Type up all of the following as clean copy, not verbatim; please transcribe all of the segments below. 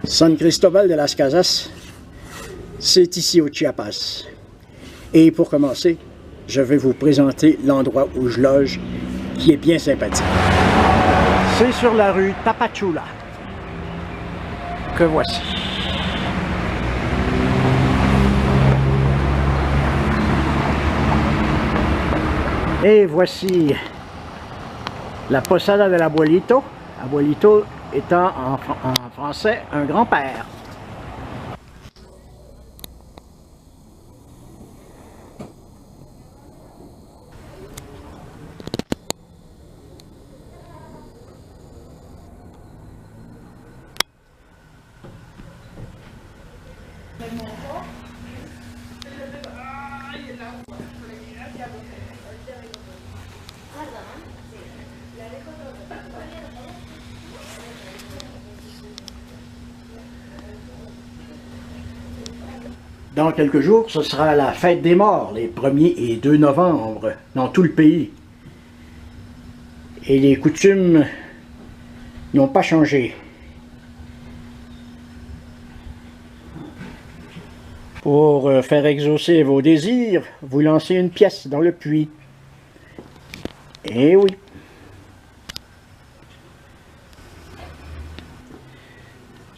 San Cristóbal de las Casas, c'est ici au Chiapas. Et pour commencer, je vais vous présenter l'endroit où je loge, qui est bien sympathique. C'est sur la rue Tapachula que voici. Et voici la posada de l'abuelito. Abuelito étant en français un grand-père. Dans quelques jours, ce sera la fête des morts, les 1er et 2 novembre, dans tout le pays. Et les coutumes n'ont pas changé. Pour faire exaucer vos désirs, vous lancez une pièce dans le puits. Eh oui.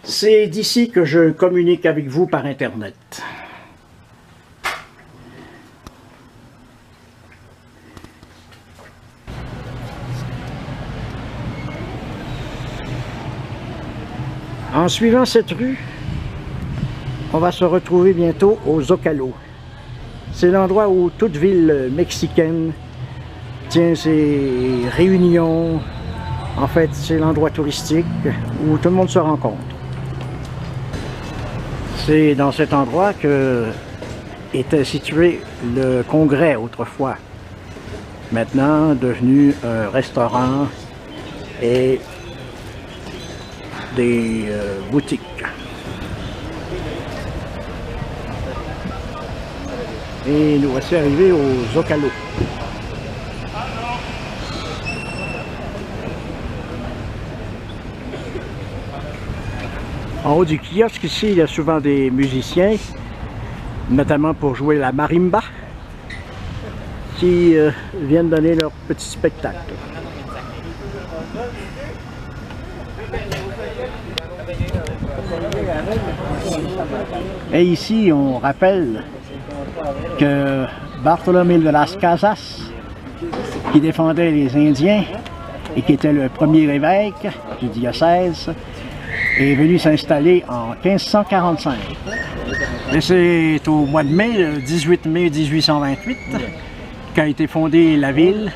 C'est d'ici que je communique avec vous par Internet. En suivant cette rue, on va se retrouver bientôt au Zocalo. C'est l'endroit où toute ville mexicaine tient ses réunions. En fait, c'est l'endroit touristique où tout le monde se rencontre. C'est dans cet endroit que était situé le Congrès autrefois, maintenant devenu un restaurant et des boutiques. Et nous voici arrivés au Zocalo. En haut du kiosque ici, il y a souvent des musiciens, notamment pour jouer la marimba, qui viennent donner leur petit spectacle. Et ici, on rappelle que Bartolomé de las Casas, qui défendait les Indiens et qui était le premier évêque du diocèse, est venu s'installer en 1545. Et c'est au mois de mai, le 18 mai 1828, qu'a été fondée la ville.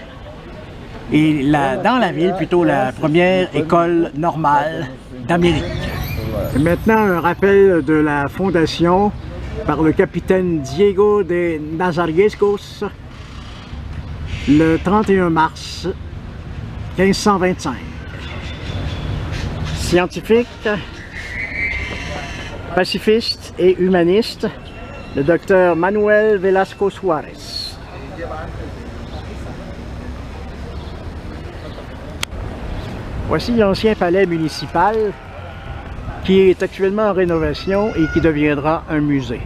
Et dans la ville, plutôt la première école normale d'Amérique. Maintenant, un rappel de la fondation par le capitaine Diego de Nazariegos le 31 mars 1525. Scientifique, pacifiste et humaniste, le docteur Manuel Velasco Suarez. Voici l'ancien palais municipal qui est actuellement en rénovation et qui deviendra un musée.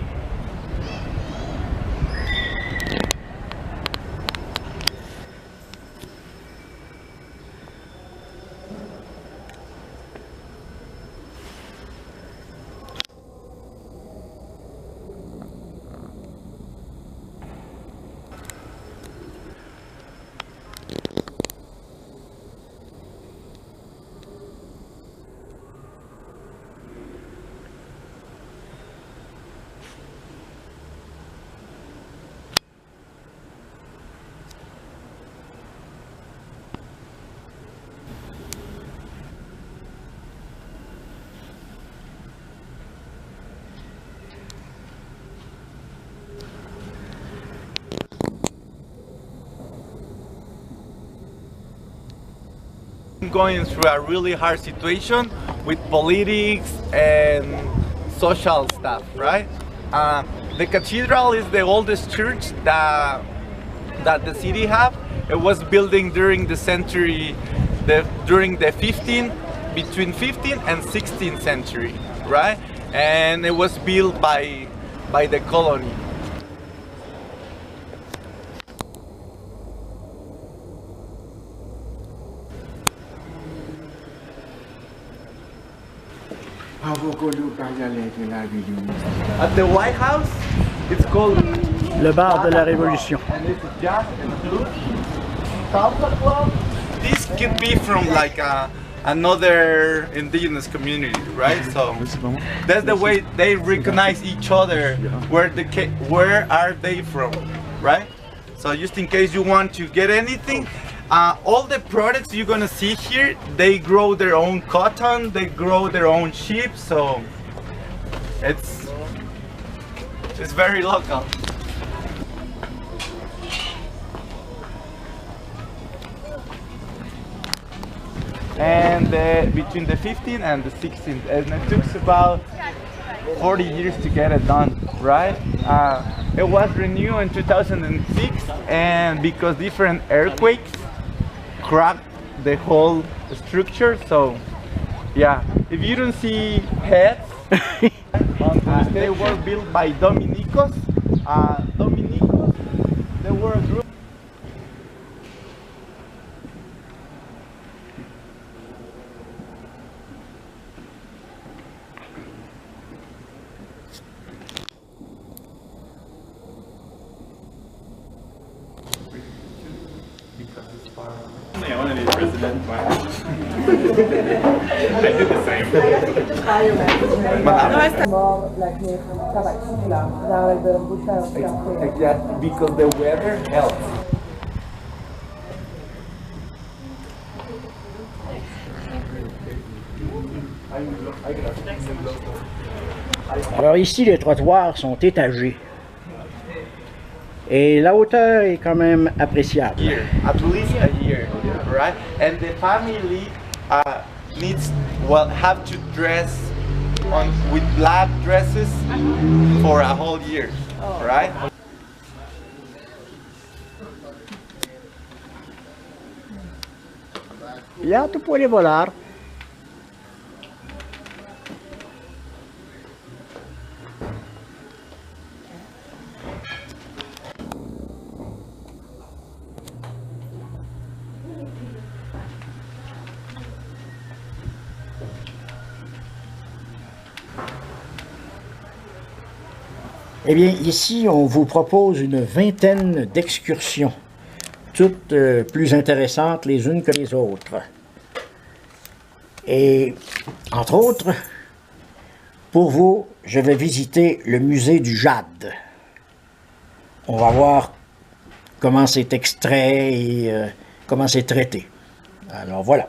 Going through a really hard situation with politics and social stuff, right? The cathedral is the oldest church that the city have, it was building during the century, during the 15th, between 15th and 16th century, right? And it was built by the colony. At the White House, it's called Le bar de la Révolution. and it's just salsa club. This could be from like another indigenous community, right? So that's the way they recognize each other. Where are they from, right? So just in case you want to get anything, all the products you're gonna see here, they grow their own cotton, they grow their own sheep, so it's very local. And between the 15th and the 16th, and it took about 40 years to get it done, right? It was renewed in 2006, and because different earthquakes cracked the whole structure, so yeah, if you don't see heads, they were built by Dominicos. Dominicos, they were a group. I want to be president. I did the same. Exactly, because the weather helps. Alors ici, les trottoirs sont étagés. Et la hauteur est quand même appréciable. Year, at least a year, right? And the family have to dress with black dresses for a whole year, right? Ya tú puedes volar. Eh bien, ici, on vous propose une vingtaine d'excursions, toutes plus intéressantes les unes que les autres. Et, entre autres, pour vous, je vais visiter le musée du jade. On va voir comment c'est extrait et comment c'est traité. Alors voilà.